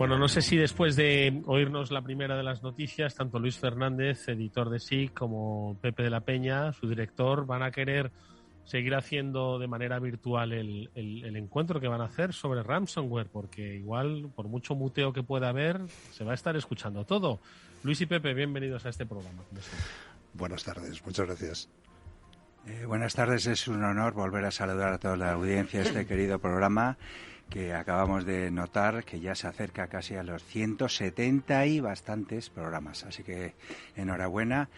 Bueno, no sé si después de oírnos la primera de las noticias, tanto Luis Fernández, editor de SIC, como Pepe de la Peña, su director, van a querer seguir haciendo de manera virtual el encuentro que van a hacer sobre ransomware, porque igual, por mucho muteo que pueda haber, se va a estar escuchando todo. Luis y Pepe, bienvenidos a este programa. Buenas tardes, muchas gracias. Buenas tardes, es un honor volver a saludar a toda la audiencia de este querido programa, que acabamos de notar que ya se acerca casi a los 170 y bastantes programas, así que enhorabuena.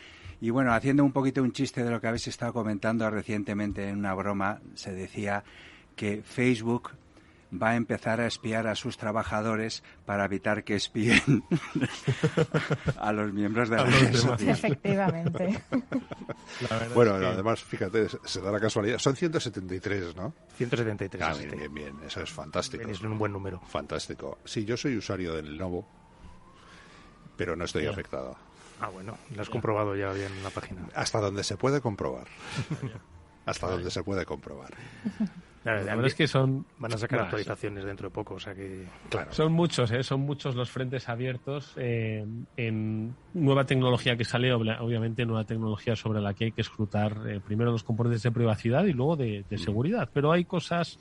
Y bueno, haciendo un poquito un chiste de lo que habéis estado comentando recientemente en una broma, se decía que Facebook va a empezar a espiar a sus trabajadores para evitar que espíen a los miembros de la red social. Efectivamente. Bueno, además, fíjate, se da la casualidad. Son 173, ¿no? 173. Ah, bien, eso es fantástico. Es un buen número. Fantástico. Sí, yo soy usuario del Lenovo, pero no estoy afectado. Ah, bueno, lo has comprobado ya bien en la página. Hasta donde se puede comprobar. Hasta donde se puede comprobar. La verdad es que van a sacar actualizaciones dentro de poco, o sea que... Claro. Son muchos los frentes abiertos en nueva tecnología que sale, obviamente nueva tecnología sobre la que hay que escrutar primero los componentes de privacidad y luego de seguridad, pero hay cosas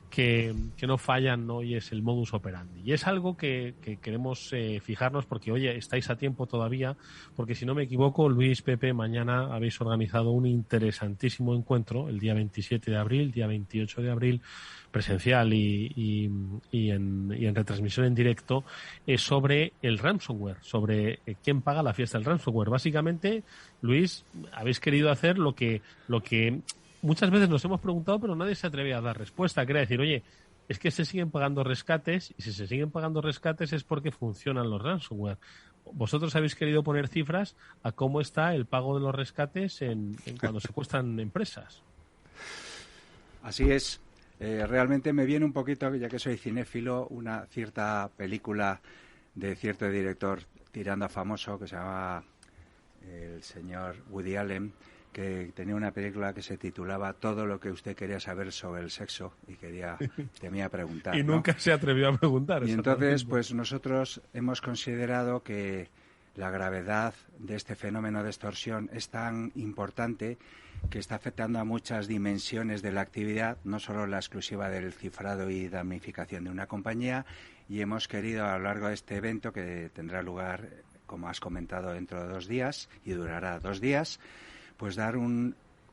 que no fallan, ¿no? Y es el modus operandi. Y es algo que queremos fijarnos porque, oye, estáis a tiempo todavía, porque si no me equivoco, Luis, Pepe, mañana habéis organizado un interesantísimo encuentro, el día 27 de abril, día 28 de abril, presencial y en retransmisión en directo, sobre el ransomware, sobre quién paga la fiesta del ransomware. Básicamente, Luis, habéis querido hacer lo que muchas veces nos hemos preguntado, pero nadie se atreve a dar respuesta, que era decir, oye, es que se siguen pagando rescates, y si se siguen pagando rescates es porque funcionan los ransomware. Vosotros habéis querido poner cifras a cómo está el pago de los rescates en cuando secuestran empresas. Así es. Realmente me viene un poquito, ya que soy cinéfilo, una cierta película de cierto director tirando a famoso que se llama el señor Woody Allen, que tenía una película que se titulaba Todo lo que usted quería saber sobre el sexo y temía preguntar. Y nunca se atrevió a preguntar. Y entonces, pues nosotros hemos considerado que la gravedad de este fenómeno de extorsión es tan importante que está afectando a muchas dimensiones de la actividad, no solo la exclusiva del cifrado y damnificación de una compañía, y hemos querido a lo largo de este evento, que tendrá lugar, como has comentado, dentro de 2 días y durará 2 días, pues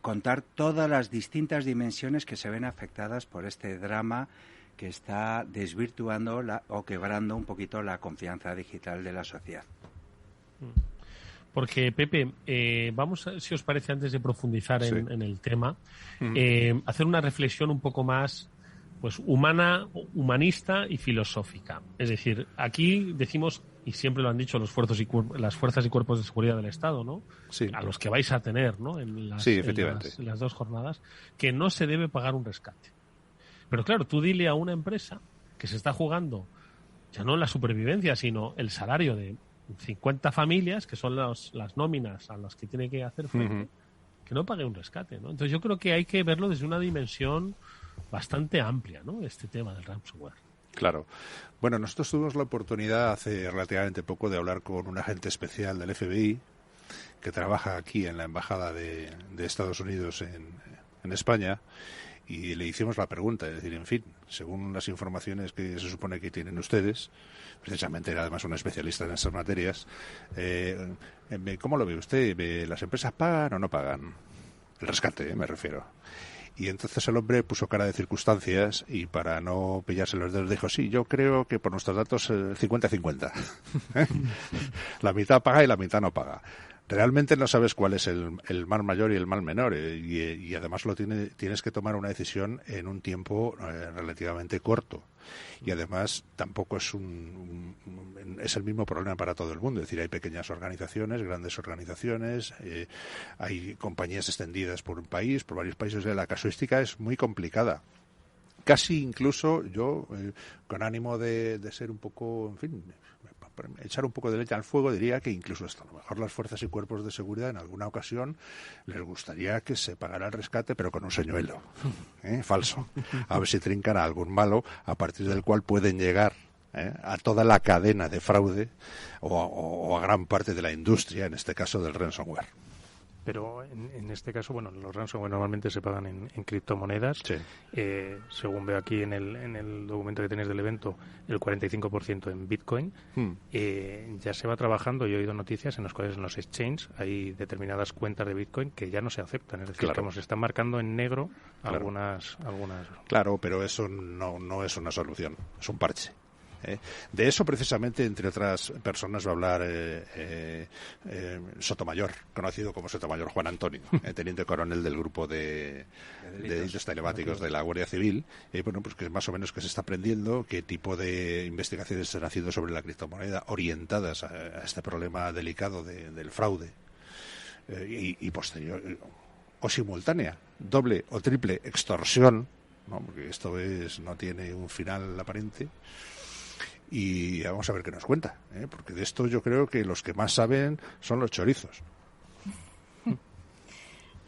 contar todas las distintas dimensiones que se ven afectadas por este drama que está desvirtuando o quebrando un poquito la confianza digital de la sociedad. Porque, Pepe, vamos, si os parece, antes de profundizar en el tema, hacer una reflexión un poco más pues humanista y filosófica. Es decir, aquí decimos, y siempre lo han dicho las fuerzas y cuerpos de seguridad del Estado, ¿no? Sí. A los que vais a tener, ¿no? En las 2 jornadas, que no se debe pagar un rescate. Pero claro, tú dile a una empresa que se está jugando ya no la supervivencia, sino el salario de 50 familias, que son las nóminas a las que tiene que hacer frente, que no pague un rescate, ¿no? Entonces yo creo que hay que verlo desde una dimensión bastante amplia, ¿no? Este tema del ransomware. Claro. Bueno, nosotros tuvimos la oportunidad hace relativamente poco de hablar con un agente especial del FBI que trabaja aquí en la Embajada de Estados Unidos en España, y le hicimos la pregunta, es decir, en fin, según las informaciones que se supone que tienen ustedes, precisamente era además un especialista en estas materias, ¿cómo lo ve usted? ¿Las empresas pagan o no pagan? El rescate, me refiero. Y entonces el hombre puso cara de circunstancias y para no pillarse los dedos dijo, sí, yo creo que por nuestros datos 50-50. La mitad paga y la mitad no paga. Realmente no sabes cuál es el mal mayor y el mal menor, y además tienes que tomar una decisión en un tiempo relativamente corto. Y además tampoco es es el mismo problema para todo el mundo. Es decir, hay pequeñas organizaciones, grandes organizaciones, hay compañías extendidas por un país, por varios países. La casuística es muy complicada. Casi incluso yo, con ánimo de ser un poco, en fin, echar un poco de leche al fuego, diría que incluso hasta a lo mejor las fuerzas y cuerpos de seguridad en alguna ocasión les gustaría que se pagara el rescate, pero con un señuelo falso, a ver si trincan a algún malo a partir del cual pueden llegar a toda la cadena de fraude o a gran parte de la industria, en este caso del ransomware. Pero en este caso, bueno, los ransomware normalmente se pagan en criptomonedas. Sí. Según veo aquí en el documento que tenéis del evento, el 45% en Bitcoin. Ya se va trabajando, y he oído noticias en las cuales en los exchanges hay determinadas cuentas de Bitcoin que ya no se aceptan. Es decir, Claro. que se están marcando en negro Claro. algunas. Claro, pero eso no es una solución, es un parche. De eso, precisamente, entre otras personas, va a hablar Sotomayor, conocido como Sotomayor Juan Antonio, teniente coronel del grupo de delitos telemáticos de la Guardia Civil. Bueno, pues que más o menos que se está aprendiendo, qué tipo de investigaciones se están haciendo sobre la criptomoneda orientadas a este problema delicado del fraude y posterior o simultánea, doble o triple extorsión, ¿no? Porque esto no tiene un final aparente. Y vamos a ver qué nos cuenta, porque de esto yo creo que los que más saben son los chorizos.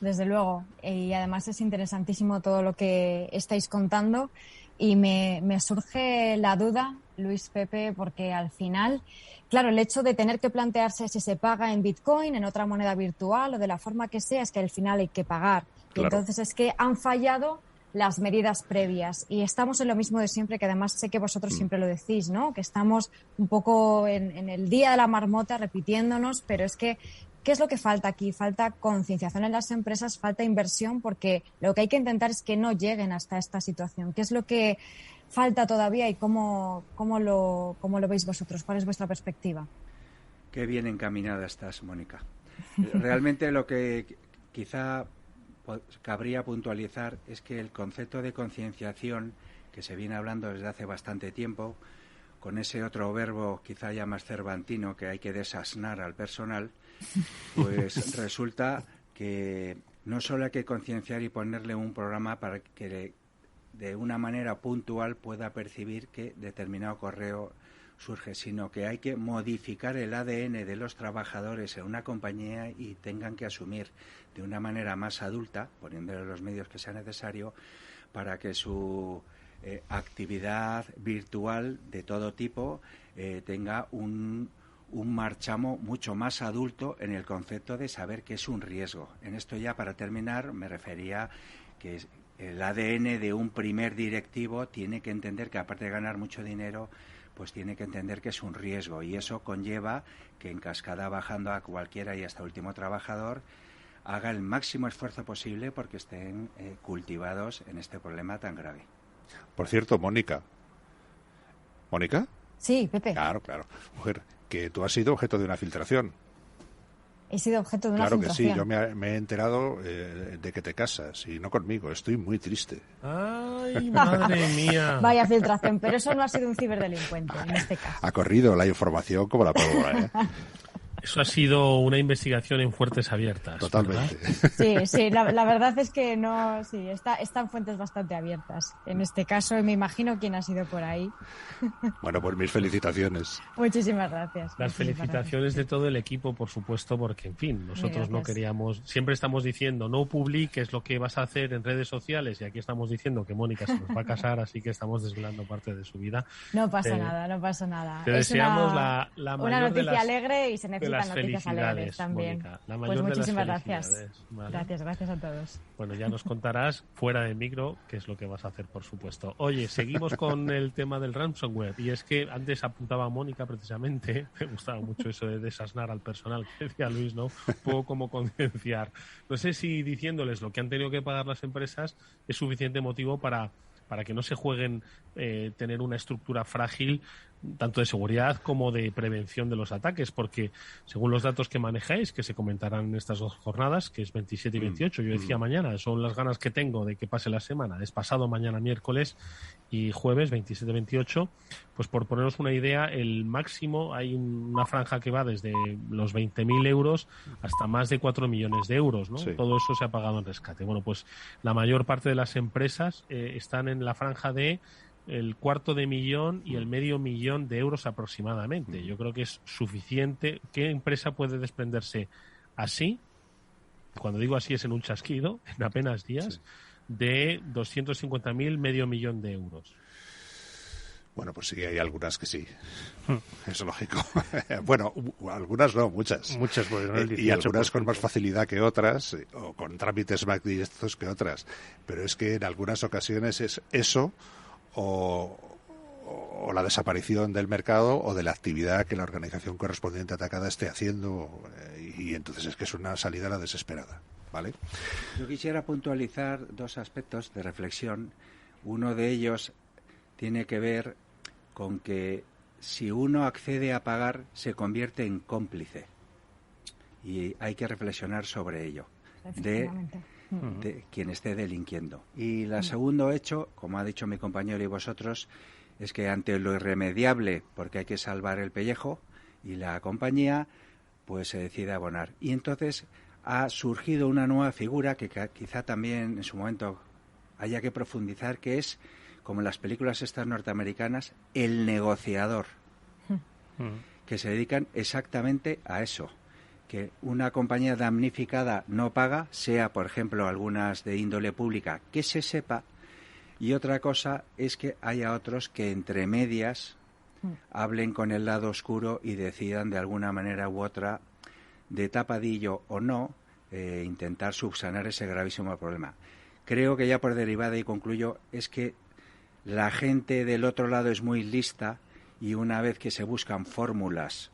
Desde luego, y además es interesantísimo todo lo que estáis contando y me surge la duda, Luis, Pepe, porque al final, claro, el hecho de tener que plantearse si se paga en Bitcoin, en otra moneda virtual o de la forma que sea, es que al final hay que pagar. Claro. Y entonces es que han fallado las medidas previas. Y estamos en lo mismo de siempre, que además sé que vosotros siempre lo decís, ¿no? Que estamos un poco en el día de la marmota repitiéndonos, pero es que, ¿qué es lo que falta aquí? Falta concienciación en las empresas, falta inversión, porque lo que hay que intentar es que no lleguen hasta esta situación. ¿Qué es lo que falta todavía y cómo lo veis vosotros? ¿Cuál es vuestra perspectiva? Qué bien encaminada estás, Mónica. Realmente lo que quizá cabría puntualizar es que el concepto de concienciación que se viene hablando desde hace bastante tiempo, con ese otro verbo quizá ya más cervantino, que hay que desasnar al personal, pues resulta que no solo hay que concienciar y ponerle un programa para que de una manera puntual pueda percibir que determinado correo surge, sino que hay que modificar el ADN de los trabajadores en una compañía y tengan que asumir de una manera más adulta, poniéndole los medios que sea necesario, para que su actividad virtual de todo tipo tenga un marchamo mucho más adulto en el concepto de saber que es un riesgo. En esto ya, para terminar, me refería que el ADN de un primer directivo tiene que entender que, aparte de ganar mucho dinero, pues tiene que entender que es un riesgo, y eso conlleva que en cascada, bajando a cualquiera y hasta último trabajador, haga el máximo esfuerzo posible porque estén cultivados en este problema tan grave. Por cierto, Mónica. ¿Mónica? Sí, Pepe. Claro. Mujer, que tú has sido objeto de una filtración. He sido objeto de una filtración. Claro que sí, yo me he enterado de que te casas, y no conmigo. Estoy muy triste. ¡Ay, madre mía! Vaya filtración, pero eso no ha sido un ciberdelincuente en este caso. Ha corrido la información como la pólvora, ¿eh? Eso ha sido una investigación en fuentes abiertas. Totalmente. ¿Verdad? Sí, la verdad es que no, sí, está en fuentes bastante abiertas. En este caso, me imagino quién ha sido por ahí. Bueno, pues mis felicitaciones. Muchísimas gracias. Las felicitaciones de todo el equipo, por supuesto, porque, en fin, nosotros no queríamos... Siempre estamos diciendo, no publiques lo que vas a hacer en redes sociales, y aquí estamos diciendo que Mónica se nos va a casar, así que estamos desvelando parte de su vida. No pasa nada. Te deseamos la mayor una noticia de las, alegre, y se necesitan noticias alegres también. Mónica, la mayor pues muchísimas de las gracias. ¿vale? Gracias a todos. Bueno, ya nos contarás fuera de micro qué es lo que vas a hacer, por supuesto. Oye, seguimos con el tema del ransomware, y es que antes apuntaba Mónica precisamente, me gustaba mucho eso de desasnar al personal, que decía Luis, ¿no? Un poco como concienciar. No sé si diciéndoles lo que han tenido que pagar las empresas es suficiente motivo para que no se jueguen tener una estructura frágil, tanto de seguridad como de prevención de los ataques, porque según los datos que manejáis, que se comentarán en estas dos jornadas, que es 27 y 28, yo decía mañana, son las ganas que tengo de que pase la semana, es pasado mañana miércoles y jueves 27-28, pues por poneros una idea, el máximo, hay una franja que va desde los 20.000 euros hasta más de 4 millones de euros, ¿no? Sí. Todo eso se ha pagado en rescate. Bueno, pues la mayor parte de las empresas están en la franja de el $250.000 y el $500.000 de euros aproximadamente. Yo creo que es suficiente. ¿Qué empresa puede desprenderse así? Cuando digo así es en un chasquido, en apenas días, de 250.000, $500.000 de euros. Bueno, pues sí, hay algunas que sí. Es lógico. Bueno, algunas no, muchas. Muchas, pues, ¿no? Y algunas con más facilidad que otras, o con trámites más directos que otras. Pero es que en algunas ocasiones es eso o la desaparición del mercado o de la actividad que la organización correspondiente atacada esté haciendo, y entonces es que es una salida a la desesperada, ¿vale? Yo quisiera puntualizar dos aspectos de reflexión. Uno de ellos tiene que ver con que si uno accede a pagar se convierte en cómplice, y hay que reflexionar sobre ello de quien esté delinquiendo. Y el segundo hecho, como ha dicho mi compañero y vosotros, es que ante lo irremediable, porque hay que salvar el pellejo y la compañía, pues se decide abonar. Y entonces ha surgido una nueva figura que quizá también en su momento haya que profundizar, que es, como en las películas estas norteamericanas, el negociador, que se dedican exactamente a eso, que una compañía damnificada no paga, sea, por ejemplo, algunas de índole pública, que se sepa, y otra cosa es que haya otros que entre medias hablen con el lado oscuro y decidan de alguna manera u otra, de tapadillo o no, intentar subsanar ese gravísimo problema. Creo que ya por derivada, y concluyo, es que la gente del otro lado es muy lista, y una vez que se buscan fórmulas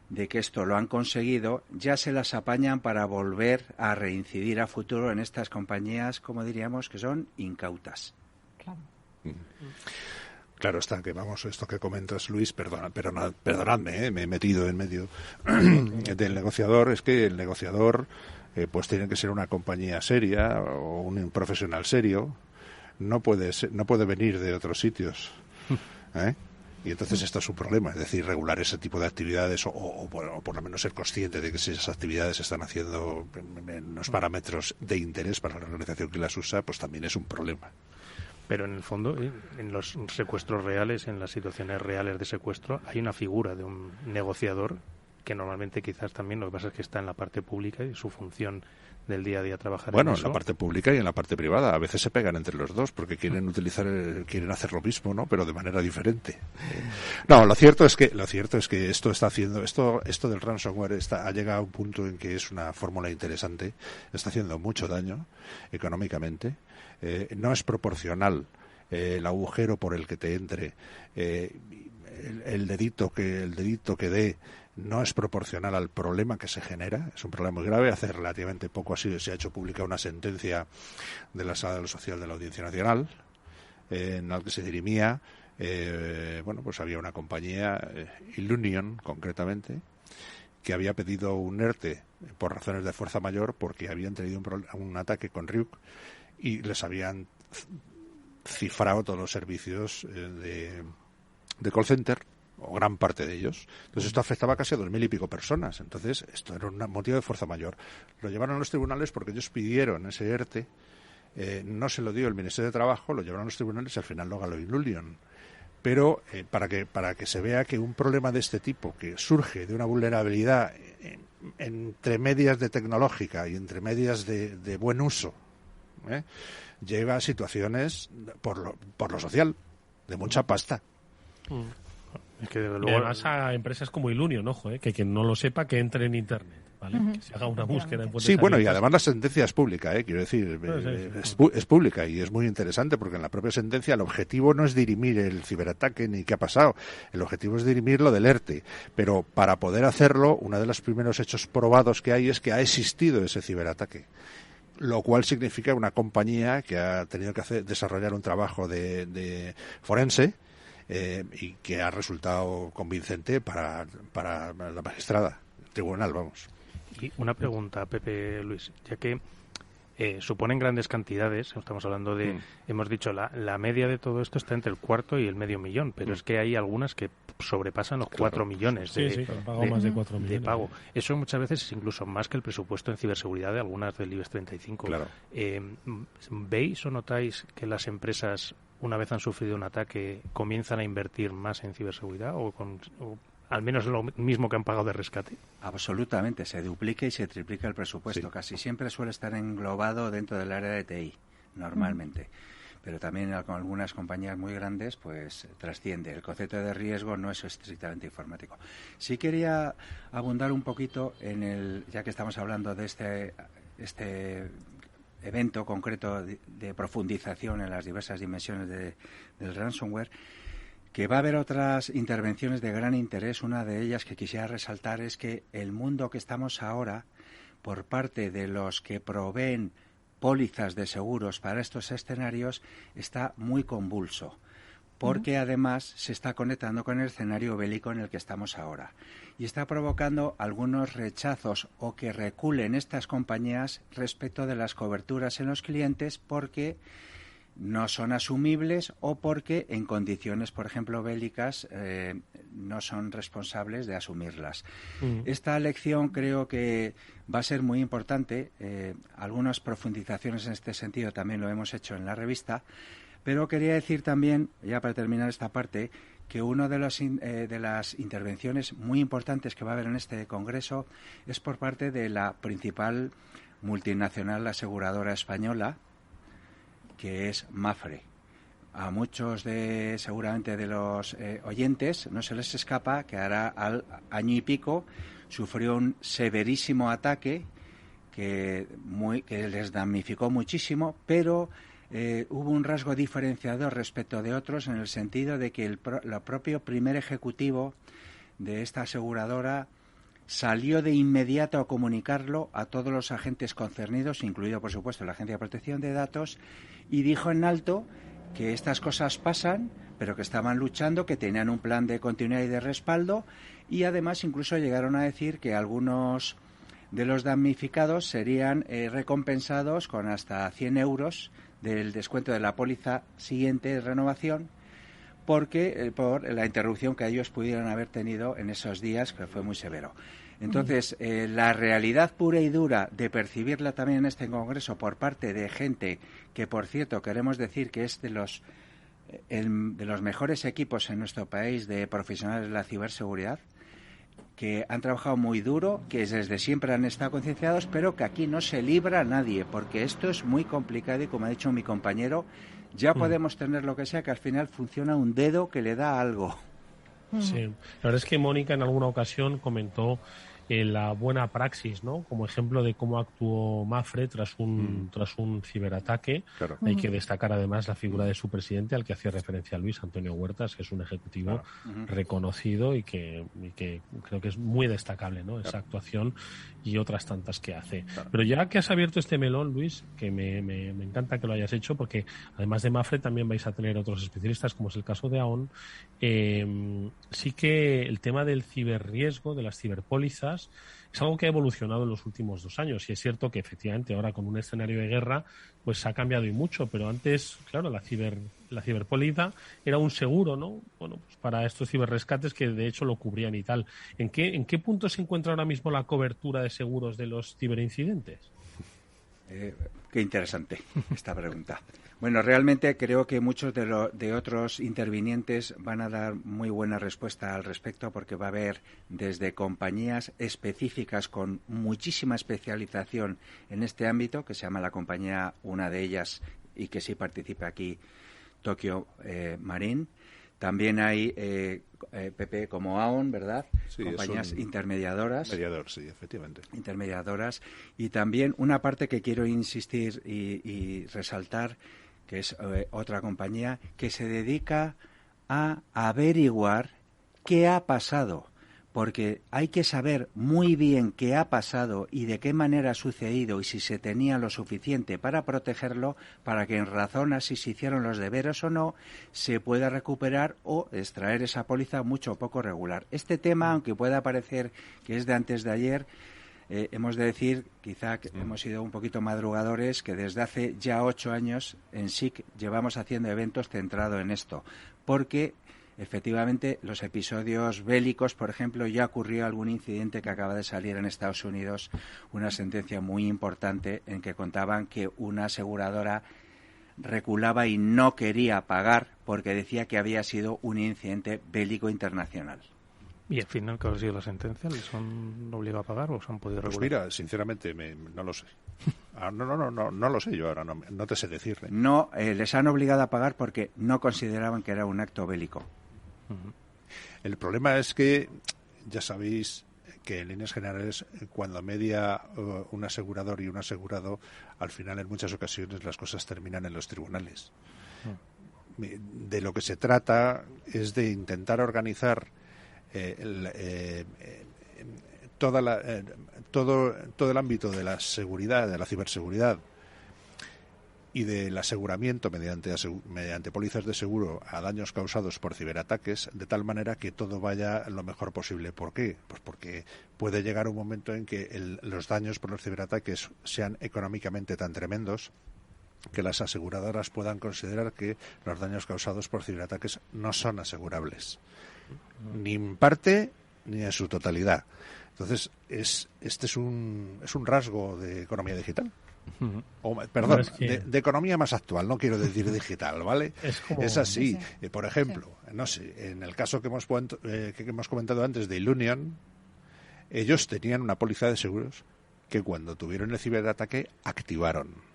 de que esto lo han conseguido, ya se las apañan para volver a reincidir a futuro en estas compañías, como diríamos, que son incautas. Claro. Claro está, que vamos, esto que comentas, Luis, perdonadme, me he metido en medio del negociador. Es que el negociador pues tiene que ser una compañía seria o un profesional serio. No puede venir de otros sitios, y entonces esto es un problema, es decir, regular ese tipo de actividades o por lo menos ser consciente de que si esas actividades se están haciendo en unos parámetros de interés para la organización que las usa, pues también es un problema. Pero en el fondo, en los secuestros reales, en las situaciones reales de secuestro, hay una figura de un negociador que normalmente quizás también, lo que pasa es que está en la parte pública y su función del día a día trabajar en eso. En la parte pública y en la parte privada. A veces se pegan entre los dos porque quieren hacer lo mismo, ¿no? Pero de manera diferente. No, lo cierto es que esto está haciendo, esto del ransomware ha llegado a un punto en que es una fórmula interesante, está haciendo mucho daño económicamente. No es proporcional el agujero por el que te entre, el dedito que dé, no es proporcional al problema que se genera. Es un problema muy grave. Hace relativamente poco se ha hecho pública una sentencia de la Sala de lo Social de la Audiencia Nacional, en la que se dirimía, pues había una compañía, Illunion concretamente, que había pedido un ERTE por razones de fuerza mayor porque habían tenido un ataque con Ryuk y les habían cifrado todos los servicios de call center, o gran parte de ellos. Entonces esto afectaba casi a 2.000 y pico personas. Entonces esto era un motivo de fuerza mayor. Lo llevaron a los tribunales porque ellos pidieron ese ERTE, no se lo dio el Ministerio de Trabajo, lo llevaron a los tribunales y al final lo ganó Illunion. Pero para que se vea que un problema de este tipo, que surge de una vulnerabilidad entre medias de tecnológica y entre medias de buen uso, lleva a situaciones por lo social, de mucha pasta. Es que desde luego... Y además a empresas como Illunion, ojo, que quien no lo sepa, que entre en Internet, ¿vale? Que se haga una búsqueda en fuentes Sí, bueno, y abiertas. además la sentencia es pública, quiero decir, es pública y es muy interesante porque en la propia sentencia el objetivo no es dirimir el ciberataque ni qué ha pasado, el objetivo es dirimir lo del ERTE, pero para poder hacerlo, uno de los primeros hechos probados que hay es que ha existido ese ciberataque, lo cual significa una compañía que ha tenido que desarrollar un trabajo de forense, y que ha resultado convincente para la magistrada, el tribunal, vamos. Y una pregunta, Pepe, Luis, ya que suponen grandes cantidades, estamos hablando de, hemos dicho, la media de todo esto está entre el 4 y el medio millón, pero es que hay algunas que sobrepasan los 4 millones más de 4 millones de pago. Eso muchas veces es incluso más que el presupuesto en ciberseguridad de algunas del IBEX 35. Claro. ¿Veis o notáis que las empresas, una vez han sufrido un ataque, comienzan a invertir más en ciberseguridad o al menos lo mismo que han pagado de rescate? Absolutamente, se duplica y se triplica el presupuesto. Sí. Casi siempre suele estar englobado dentro del área de TI, normalmente. pero también con algunas compañías muy grandes, pues trasciende. El concepto de riesgo no es estrictamente informático. Sí quería abundar un poquito ya que estamos hablando de este evento concreto de profundización en las diversas dimensiones del ransomware, que va a haber otras intervenciones de gran interés. Una de ellas que quisiera resaltar es que el mundo que estamos ahora, por parte de los que proveen pólizas de seguros para estos escenarios, está muy convulso, porque además se está conectando con el escenario bélico en el que estamos ahora. Y está provocando algunos rechazos o que reculen estas compañías respecto de las coberturas en los clientes porque no son asumibles o porque en condiciones, por ejemplo, bélicas, no son responsables de asumirlas. Esta lección creo que va a ser muy importante. Algunas profundizaciones en este sentido también lo hemos hecho en la revista, pero quería decir también, ya para terminar esta parte, que una de las intervenciones muy importantes que va a haber en este congreso es por parte de la principal multinacional aseguradora española, que es Mapfre. A muchos seguramente de los oyentes no se les escapa que ahora al año y pico sufrió un severísimo ataque que les damnificó muchísimo, pero hubo un rasgo diferenciador respecto de otros en el sentido de que el propio primer ejecutivo de esta aseguradora salió de inmediato a comunicarlo a todos los agentes concernidos, incluido, por supuesto, la Agencia de Protección de Datos, y dijo en alto que estas cosas pasan, pero que estaban luchando, que tenían un plan de continuidad y de respaldo, y además incluso llegaron a decir que algunos de los damnificados serían recompensados con hasta 100 euros del descuento de la póliza siguiente de renovación, porque por la interrupción que ellos pudieran haber tenido en esos días, que fue muy severo. Entonces, la realidad pura y dura de percibirla también en este congreso por parte de gente que, por cierto, queremos decir que es de los mejores equipos en nuestro país de profesionales de la ciberseguridad, que han trabajado muy duro, que desde siempre han estado concienciados, pero que aquí no se libra a nadie, porque esto es muy complicado y, como ha dicho mi compañero, ya podemos tener lo que sea, que al final funciona un dedo que le da algo. Sí, la verdad es que Mónica en alguna ocasión comentó la buena praxis, ¿no? Como ejemplo de cómo actuó Mapfre tras un ciberataque. Claro. Hay que destacar además la figura de su presidente, al que hacía referencia Luis, Antonio Huertas, que es un ejecutivo reconocido y que creo que es muy destacable, ¿no? Esa actuación y otras tantas que hace. Pero ya que has abierto este melón, Luis, que me encanta que lo hayas hecho, porque además de Mapfre también vais a tener otros especialistas, como es el caso de AON. Sí que el tema del ciberriesgo, de las ciberpólizas, es algo que ha evolucionado en los últimos 2 años. Y es cierto que efectivamente ahora con un escenario de guerra pues ha cambiado y mucho, pero antes, claro, la ciberpóliza era un seguro, ¿no? Bueno, pues para estos ciberrescates que de hecho lo cubrían y tal. ¿En qué punto se encuentra ahora mismo la cobertura de seguros de los ciberincidentes? Qué interesante esta pregunta. Bueno, realmente creo que muchos de otros intervinientes van a dar muy buena respuesta al respecto, porque va a haber desde compañías específicas con muchísima especialización en este ámbito, que se llama la compañía, una de ellas, y que sí participa aquí, Tokyo Marine. También hay PP como AON, ¿verdad? Sí, compañías intermediadoras. Sí, efectivamente. Intermediadoras. Y también una parte que quiero insistir y resaltar, que es otra compañía que se dedica a averiguar qué ha pasado, porque hay que saber muy bien qué ha pasado y de qué manera ha sucedido y si se tenía lo suficiente para protegerlo, para que en razón a si se hicieron los deberes o no, se pueda recuperar o extraer esa póliza mucho o poco regular. Este tema, aunque pueda parecer que es de antes de ayer, hemos de decir, quizá que hemos sido un poquito madrugadores, que desde hace ya 8 años en SIC llevamos haciendo eventos centrados en esto, porque efectivamente los episodios bélicos, por ejemplo, ya ocurrió algún incidente que acaba de salir en Estados Unidos, una sentencia muy importante en que contaban que una aseguradora reculaba y no quería pagar porque decía que había sido un incidente bélico internacional. ¿Y al final cuál ha sido la sentencia? ¿Les han obligado a pagar o se han podido regular? Pues mira, sinceramente, no lo sé. No lo sé yo ahora, no te sé decirle. No, les han obligado a pagar porque no consideraban que era un acto bélico. Uh-huh. El problema es que, ya sabéis, que en líneas generales, cuando media un asegurador y un asegurado, al final en muchas ocasiones las cosas terminan en los tribunales. De lo que se trata es de intentar organizar todo el ámbito de la seguridad, de la ciberseguridad y del aseguramiento mediante pólizas de seguro a daños causados por ciberataques, de tal manera que todo vaya lo mejor posible. ¿Por qué? Pues porque puede llegar un momento en que los daños por los ciberataques sean económicamente tan tremendos que las aseguradoras puedan considerar que los daños causados por ciberataques no son asegurables, ni en parte ni en su totalidad. Entonces, este es un rasgo de economía digital. Perdón, de economía más actual, no quiero decir digital, ¿vale? Es así. Por ejemplo, no sé, en el caso que hemos comentado antes de Ilunion, ellos tenían una póliza de seguros que cuando tuvieron el ciberataque activaron.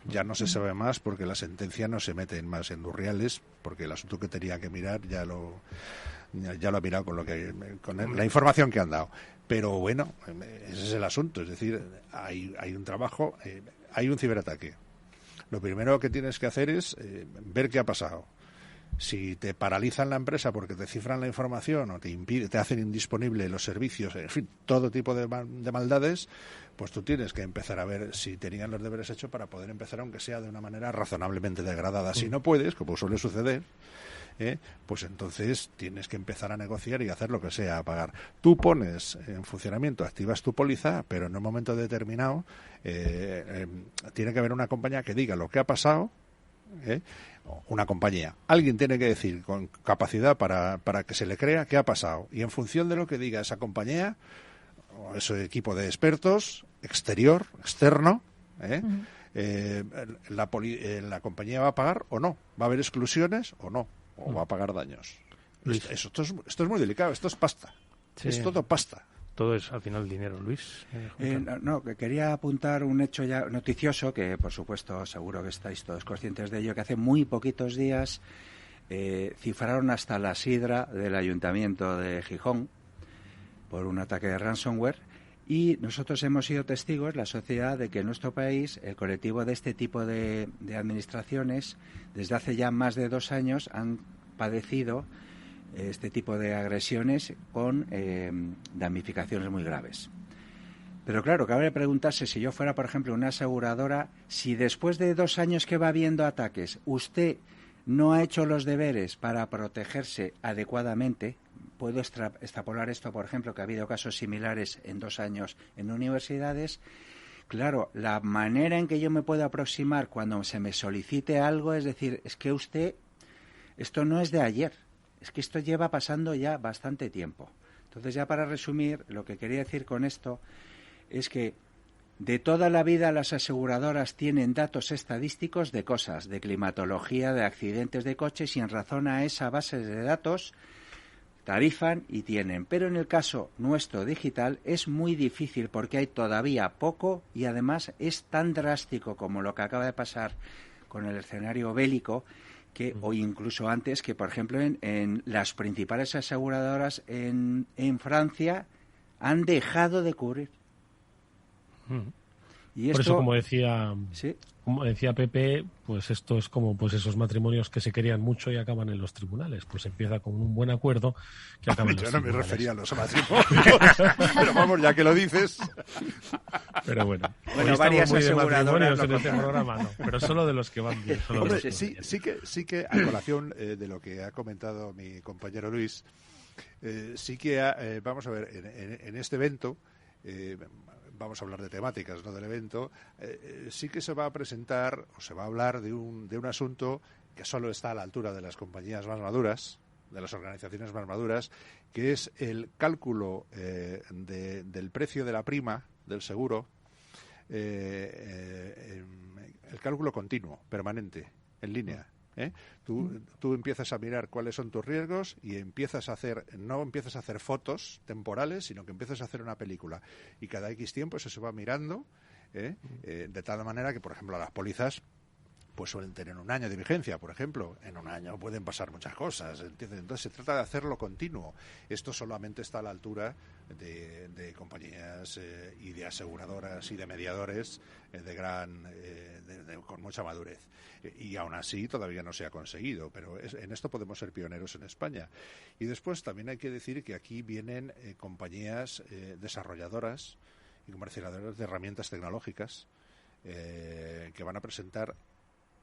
Ya no se sabe más porque la sentencia no se mete más en Durriales, porque el asunto que tenía que mirar ya lo ha mirado con la información que han dado. Pero bueno, ese es el asunto. Es decir, hay un trabajo, hay un ciberataque. Lo primero que tienes que hacer es ver qué ha pasado. Si te paralizan la empresa porque te cifran la información o te hacen indisponible los servicios, en fin, todo tipo de maldades, pues tú tienes que empezar a ver si tenían los deberes hechos para poder empezar, aunque sea de una manera razonablemente degradada. Si no puedes, como suele suceder, pues entonces tienes que empezar a negociar y hacer lo que sea, a pagar. Tú pones en funcionamiento, activas tu póliza, pero en un momento determinado tiene que haber una compañía que diga lo que ha pasado. Una compañía. Alguien tiene que decir con capacidad para que se le crea qué ha pasado. Y en función de lo que diga esa compañía, o ese equipo de expertos, externo, la compañía va a pagar o no. Va a haber exclusiones o no. O va a pagar daños. Esto es muy delicado. Esto es pasta. Sí. Es todo pasta. Todo es al final dinero, Luis. Que quería apuntar un hecho ya noticioso, que por supuesto seguro que estáis todos conscientes de ello, que hace muy poquitos días cifraron hasta la sidra del Ayuntamiento de Gijón por un ataque de ransomware, y nosotros hemos sido testigos, la sociedad, de que en nuestro país el colectivo de este tipo de administraciones desde hace ya más de 2 años han padecido este tipo de agresiones con damnificaciones muy graves. Pero claro, cabe preguntarse, si yo fuera, por ejemplo, una aseguradora, si después de 2 años que va habiendo ataques, usted no ha hecho los deberes para protegerse adecuadamente. Puedo extrapolar esto, por ejemplo, que ha habido casos similares en 2 años en universidades. Claro, la manera en que yo me puedo aproximar cuando se me solicite algo es decir, es que usted, esto no es de ayer. Es que esto lleva pasando ya bastante tiempo. Entonces, ya para resumir, lo que quería decir con esto es que de toda la vida las aseguradoras tienen datos estadísticos de cosas, de climatología, de accidentes de coches, y en razón a esa base de datos tarifan y tienen. Pero en el caso nuestro digital es muy difícil porque hay todavía poco, y además es tan drástico como lo que acaba de pasar con el escenario bélico, o incluso antes, que por ejemplo en las principales aseguradoras en Francia han dejado de cubrir. Y por esto, eso, ¿sí? Como decía Pepe, pues esto es como pues esos matrimonios que se querían mucho y acaban en los tribunales. Pues empieza con un buen acuerdo que acaba en los tribunales. Yo no me refería a los matrimonios, pero vamos, ya que lo dices. Pero bueno, varias aseguradoras en este programa, no, pero solo de los que van bien. Hombre, sí que a colación de lo que ha comentado mi compañero Luis, sí que vamos a ver, en este evento, vamos a hablar de temáticas, no del evento, sí que se va a presentar o se va a hablar de un asunto que solo está a la altura de las compañías más maduras, de las organizaciones más maduras, que es el cálculo del precio de la prima del seguro, el cálculo continuo, permanente, en línea. Tú empiezas a mirar cuáles son tus riesgos y no empiezas a hacer fotos temporales, sino que empiezas a hacer una película. Y cada X tiempo eso se va mirando, de tal manera que, por ejemplo, las pólizas pues suelen tener un año de vigencia, por ejemplo. En un año pueden pasar muchas cosas, ¿entiendes? Entonces se trata de hacerlo continuo. Esto solamente está a la altura de compañías y de aseguradoras y de mediadores con mucha madurez. Y aún así todavía no se ha conseguido, pero en esto podemos ser pioneros en España. Y después también hay que decir que aquí vienen compañías desarrolladoras y comercializadoras de herramientas tecnológicas que van a presentar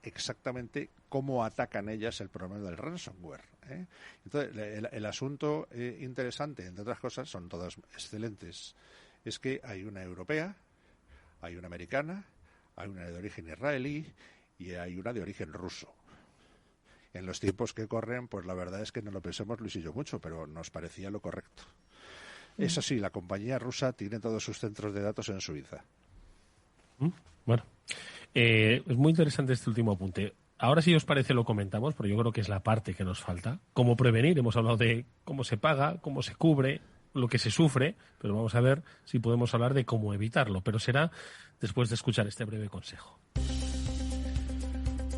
exactamente cómo atacan ellas el problema del ransomware. Entonces, el asunto interesante, entre otras cosas, son todas excelentes, es que hay una europea, hay una americana, hay una de origen israelí y hay una de origen ruso. En los tiempos que corren, pues la verdad es que no lo pensamos Luis y yo mucho, pero nos parecía lo correcto. Eso sí, la compañía rusa tiene todos sus centros de datos en Suiza. Bueno, es muy interesante este último apunte. Ahora, si os parece, lo comentamos, porque yo creo que es la parte que nos falta. Cómo prevenir, hemos hablado de cómo se paga, cómo se cubre, lo que se sufre, pero vamos a ver si podemos hablar de cómo evitarlo. Pero será después de escuchar este breve consejo.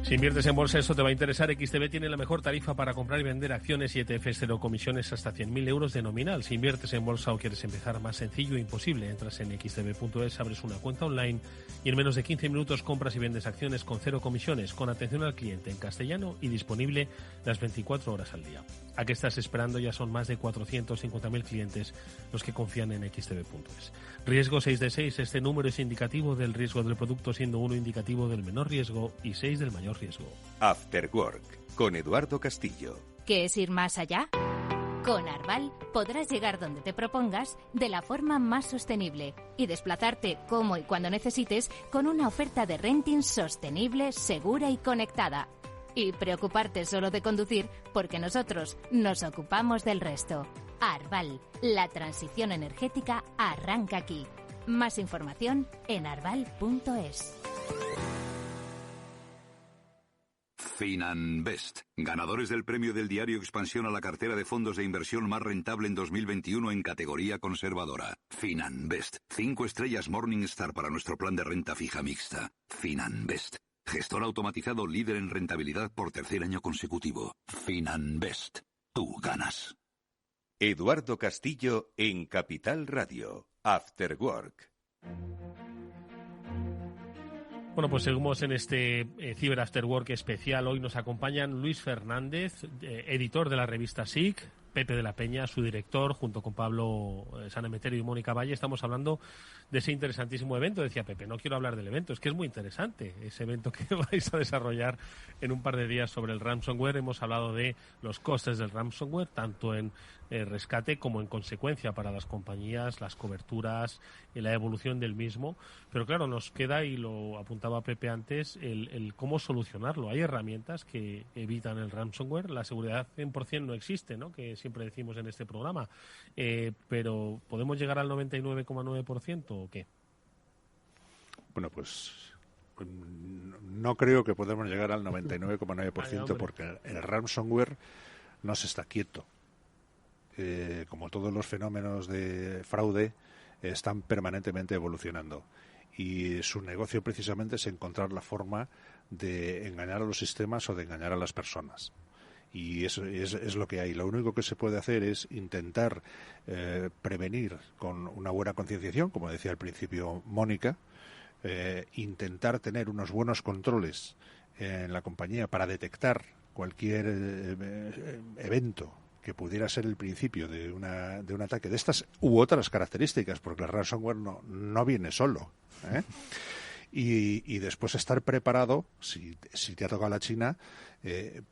Si inviertes en bolsa, eso te va a interesar. XTB tiene la mejor tarifa para comprar y vender acciones y ETFs, cero comisiones hasta 100.000 euros de nominal. Si inviertes en bolsa o quieres empezar, más sencillo e imposible. Entras en xtb.es, abres una cuenta online y en menos de 15 minutos compras y vendes acciones con cero comisiones, con atención al cliente en castellano y disponible las 24 horas al día. ¿A qué estás esperando? Ya son más de 450.000 clientes los que confían en xtb.es. Riesgo 6 de 6. Este número es indicativo del riesgo del producto, siendo 1 indicativo del menor riesgo y 6 del mayor riesgo. After Work, con Eduardo Castillo. ¿Qué es ir más allá? Con Arval podrás llegar donde te propongas de la forma más sostenible y desplazarte como y cuando necesites con una oferta de renting sostenible, segura y conectada. Y preocuparte solo de conducir porque nosotros nos ocupamos del resto. Arval, la transición energética arranca aquí. Más información en arval.es. Finanbest, ganadores del premio del diario Expansión a la cartera de fondos de inversión más rentable en 2021 en categoría conservadora. Finanbest, 5 estrellas Morningstar para nuestro plan de renta fija mixta. Finanbest, gestor automatizado líder en rentabilidad por tercer año consecutivo. Finanbest, tú ganas. Eduardo Castillo en Capital Radio. After Work. Bueno, pues seguimos en este Cyber After Work especial. Hoy nos acompañan Luis Fernández, editor de la revista SIC, Pepe de la Peña, su director, junto con Pablo Sanemeterio y Mónica Valle. Estamos hablando de ese interesantísimo evento. Decía Pepe, no quiero hablar del evento, es que es muy interesante ese evento que vais a desarrollar en un par de días sobre el ransomware. Hemos hablado de los costes del ransomware, tanto en rescate como en consecuencia para las compañías, las coberturas y la evolución del mismo. Pero claro, nos queda, y lo apuntaba Pepe antes, el cómo solucionarlo. Hay herramientas que evitan el ransomware. La seguridad 100% no existe, ¿no?, que siempre decimos en este programa. Pero ¿podemos llegar al 99,9% o qué? Bueno, pues no creo que podamos llegar al 99,9% porque el ransomware no se está quieto. Como todos los fenómenos de fraude, están permanentemente evolucionando. Y su negocio precisamente es encontrar la forma de engañar a los sistemas o de engañar a las personas. Y eso es lo que hay. Lo único que se puede hacer es intentar prevenir con una buena concienciación, como decía al principio Mónica, intentar tener unos buenos controles en la compañía para detectar cualquier evento que pudiera ser el principio de un ataque de estas u otras características, porque el ransomware no viene solo, y después estar preparado, si te ha tocado la China,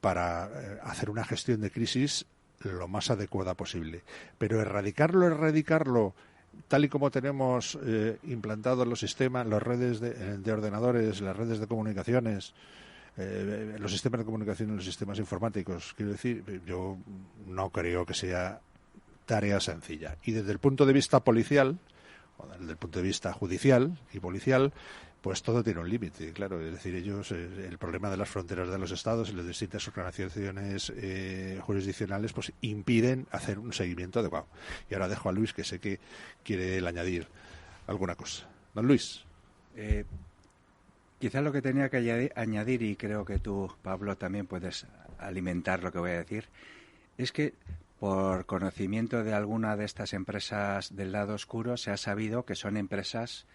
para hacer una gestión de crisis lo más adecuada posible. Pero erradicarlo tal y como tenemos implantado en los sistemas, las redes de ordenadores, las redes de comunicaciones, los sistemas de comunicación y los sistemas informáticos, quiero decir, yo no creo que sea tarea sencilla. Y desde el punto de vista policial, o desde el punto de vista judicial y policial, pues todo tiene un límite, claro. Es decir, ellos, el problema de las fronteras de los estados y las distintas organizaciones jurisdiccionales, pues impiden hacer un seguimiento adecuado. Y ahora dejo a Luis, que sé que quiere él añadir alguna cosa. Don Luis. Quizás lo que tenía que añadir, y creo que tú, Pablo, también puedes alimentar lo que voy a decir, es que por conocimiento de alguna de estas empresas del lado oscuro se ha sabido que son empresas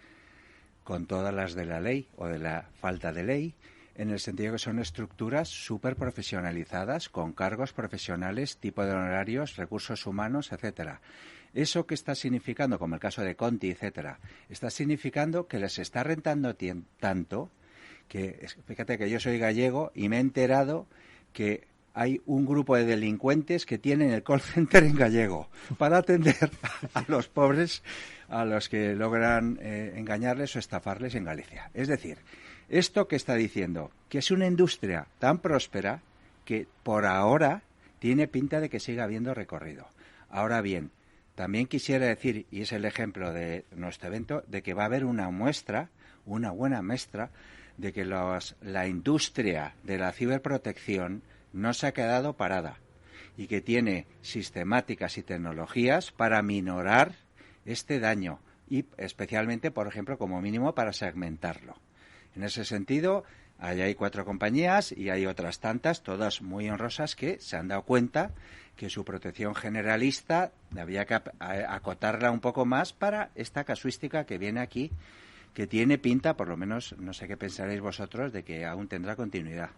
con todas las de la ley o de la falta de ley, en el sentido que son estructuras súper profesionalizadas, con cargos profesionales, tipo de honorarios, recursos humanos, etcétera. ¿Eso qué está significando? Como el caso de Conti, etcétera. Está significando que les está rentando tanto que, fíjate que yo soy gallego y me he enterado que hay un grupo de delincuentes que tienen el call center en gallego para atender a los pobres, a los que logran engañarles o estafarles en Galicia. Es decir, esto que está diciendo, que es una industria tan próspera que por ahora tiene pinta de que siga habiendo recorrido. Ahora bien, también quisiera decir, y es el ejemplo de nuestro evento, de que va a haber una muestra, una buena muestra, de que la industria de la ciberprotección no se ha quedado parada y que tiene sistemáticas y tecnologías para minorar este daño y especialmente, por ejemplo, como mínimo para segmentarlo. En ese sentido, ahí hay 4 compañías y hay otras tantas, todas muy honrosas, que se han dado cuenta que su protección generalista había que acotarla un poco más para esta casuística que viene aquí, que tiene pinta, por lo menos, no sé qué pensaréis vosotros, de que aún tendrá continuidad.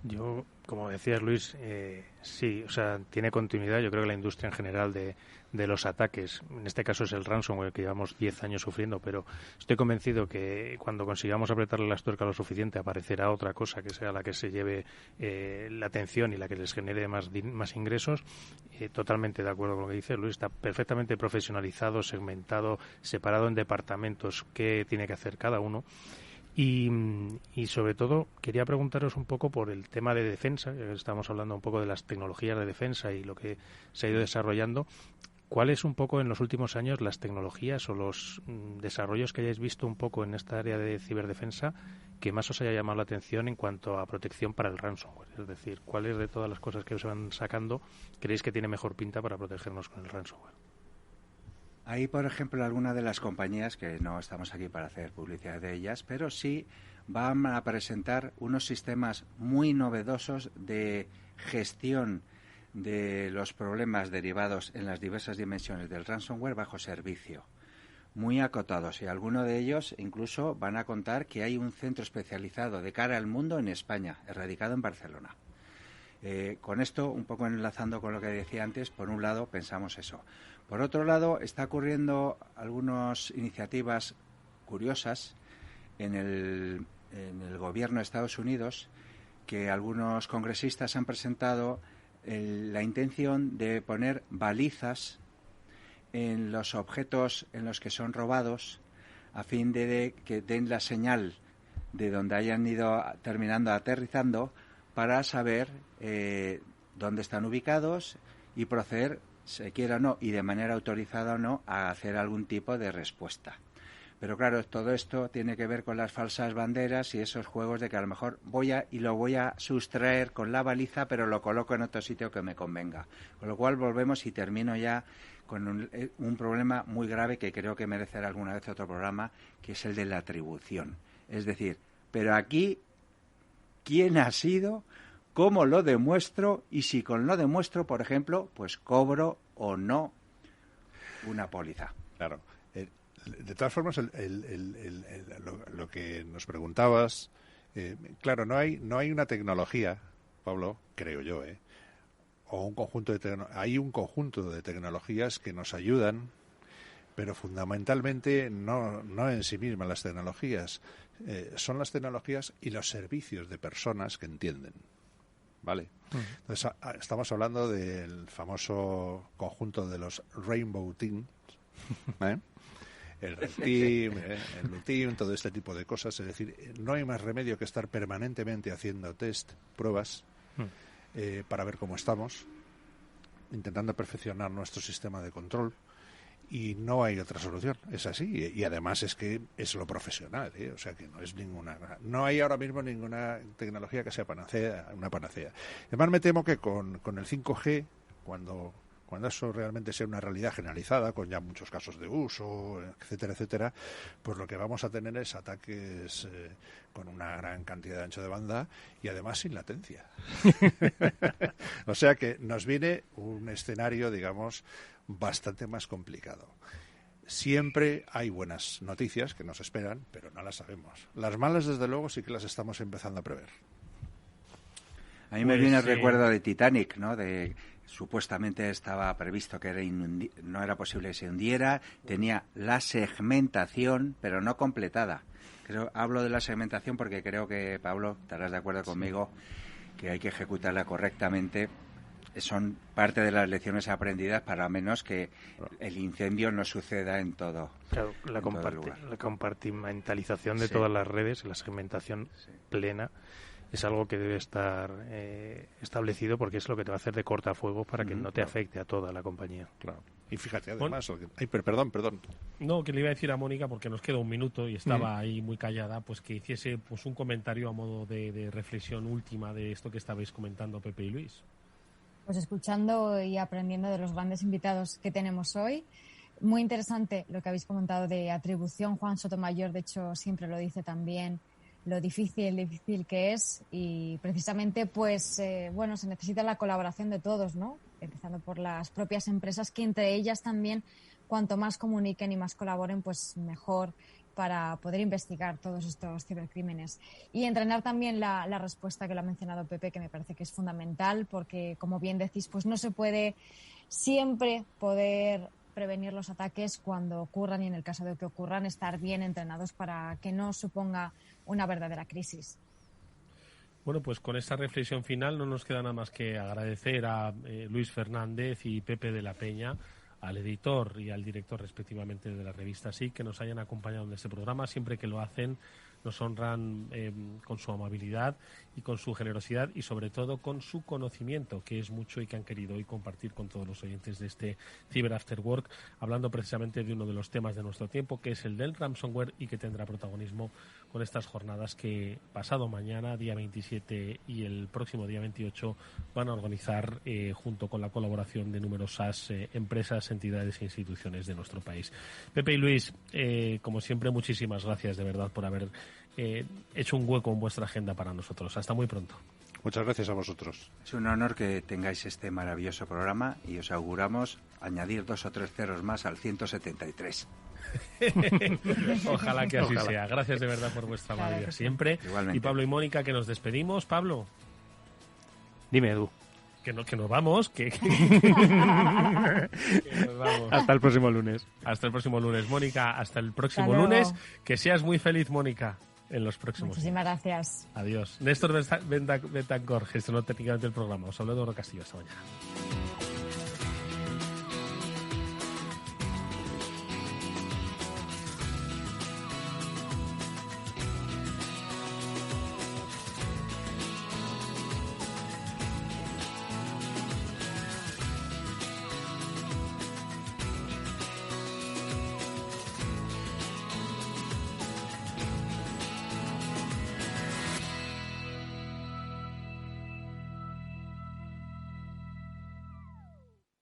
Yo, como decías, Luis, sí, o sea, tiene continuidad. Yo creo que la industria en general de los ataques, en este caso es el ransomware, que llevamos 10 años sufriendo, pero estoy convencido que cuando consigamos apretarle las tuercas lo suficiente, aparecerá otra cosa que sea la que se lleve la atención y la que les genere más ingresos. Totalmente de acuerdo con lo que dice Luis. Está perfectamente profesionalizado, segmentado, separado en departamentos qué tiene que hacer cada uno. Y sobre todo quería preguntaros un poco por el tema de defensa. Estamos hablando un poco de las tecnologías de defensa y lo que se ha ido desarrollando. ¿Cuáles un poco en los últimos años las tecnologías o los desarrollos que hayáis visto un poco en esta área de ciberdefensa que más os haya llamado la atención en cuanto a protección para el ransomware? Es decir, ¿cuáles de todas las cosas que os van sacando creéis que tiene mejor pinta para protegernos con el ransomware? Hay, por ejemplo, algunas de las compañías, que no estamos aquí para hacer publicidad de ellas, pero sí van a presentar unos sistemas muy novedosos de gestión de los problemas derivados en las diversas dimensiones del ransomware bajo servicio, muy acotados. Y algunos de ellos incluso van a contar que hay un centro especializado de cara al mundo en España, radicado en Barcelona. Con esto, un poco enlazando con lo que decía antes, por un lado pensamos eso. Por otro lado, está ocurriendo algunas iniciativas curiosas en el gobierno de Estados Unidos, que algunos congresistas han presentado la intención de poner balizas en los objetos en los que son robados, a fin de que den la señal de donde hayan ido terminando aterrizando, para saber dónde están ubicados y proceder, se quiera o no, y de manera autorizada o no, a hacer algún tipo de respuesta. Pero claro, todo esto tiene que ver con las falsas banderas y esos juegos de que a lo mejor voy a sustraer con la baliza, pero lo coloco en otro sitio que me convenga. Con lo cual volvemos y termino ya con un problema muy grave que creo que merecerá alguna vez otro programa, que es el de la atribución. Es decir, pero aquí, ¿quién ha sido? ¿Cómo lo demuestro? Y si con lo demuestro, por ejemplo, pues cobro o no una póliza. Claro. De todas formas, lo que nos preguntabas, claro, no hay una tecnología, Pablo, creo yo, o un conjunto hay un conjunto de tecnologías que nos ayudan, pero fundamentalmente no en sí mismas las tecnologías, son las tecnologías y los servicios de personas que entienden. ¿Vale? Entonces, estamos hablando del famoso conjunto de los Rainbow Teams, el Red Team, el Blue Team, todo este tipo de cosas. Es decir, no hay más remedio que estar permanentemente haciendo test, pruebas, para ver cómo estamos, intentando perfeccionar nuestro sistema de control y no hay otra solución, es así, y además es que es lo profesional, o sea que no hay ahora mismo ninguna tecnología que sea una panacea. Además me temo que con el 5G, cuando eso realmente sea una realidad generalizada, con ya muchos casos de uso, etcétera, etcétera, pues lo que vamos a tener es ataques con una gran cantidad de ancho de banda y además sin latencia. O sea que nos viene un escenario, digamos, bastante más complicado. Siempre hay buenas noticias que nos esperan, pero no las sabemos. Las malas, desde luego, sí que las estamos empezando a prever. A mí me viene el recuerdo de Titanic, ¿no? Supuestamente estaba previsto que no era posible que se hundiera, tenía la segmentación, pero no completada. Hablo de la segmentación porque creo que, Pablo, estarás de acuerdo conmigo, que hay que ejecutarla correctamente. Son parte de las lecciones aprendidas para menos que el incendio no suceda en todo. Claro, la compartimentalización de todas las redes, la segmentación plena, es algo que debe estar establecido porque es lo que te va a hacer de cortafuegos para que no te afecte a toda la compañía. Claro. Y fíjate, además... Perdón. No, que le iba a decir a Mónica, porque nos queda un minuto y estaba ahí muy callada, pues que hiciese un comentario a modo de reflexión última de esto que estabais comentando Pepe y Luis. Pues escuchando y aprendiendo de los grandes invitados que tenemos hoy. Muy interesante lo que habéis comentado de atribución. Juan Sotomayor, de hecho, siempre lo dice también, lo difícil que es, y precisamente pues se necesita la colaboración de todos, ¿no? Empezando por las propias empresas, que entre ellas también, cuanto más comuniquen y más colaboren, pues mejor, para poder investigar todos estos cibercrímenes. Y entrenar también la respuesta, que lo ha mencionado Pepe, que me parece que es fundamental, porque, como bien decís, pues no se puede siempre poder prevenir los ataques cuando ocurran, y en el caso de que ocurran, estar bien entrenados para que no suponga una verdadera crisis. Bueno, pues con esta reflexión final no nos queda nada más que agradecer a Luis Fernández y Pepe de la Peña, al editor y al director respectivamente de la revista SIC, que nos hayan acompañado en este programa. Siempre que lo hacen nos honran con su amabilidad y con su generosidad, y sobre todo con su conocimiento, que es mucho y que han querido hoy compartir con todos los oyentes de este Cyber After Work, hablando precisamente de uno de los temas de nuestro tiempo, que es el del ransomware, y que tendrá protagonismo con estas jornadas que pasado mañana, día 27, y el próximo día 28 van a organizar junto con la colaboración de numerosas empresas, entidades e instituciones de nuestro país. Pepe y Luis, como siempre, muchísimas gracias de verdad por haber hecho un hueco en vuestra agenda para nosotros. Hasta muy pronto. Muchas gracias a vosotros. Es un honor que tengáis este maravilloso programa, y os auguramos añadir 2 o 3 ceros más al 173. Ojalá que así sea. Gracias de verdad por vuestra amabilidad siempre. Igualmente. Y Pablo y Mónica, que nos despedimos. Pablo. Dime, Edu. Que nos vamos. Que nos vamos. Hasta el próximo lunes. Hasta el próximo lunes. Mónica, hasta el próximo lunes. Que seas muy feliz, Mónica, en los próximos Muchísimas días. Gracias. Adiós. Néstor Betancor, gestionó técnicamente el programa. Os hablo de Oro Castillo. Hasta mañana.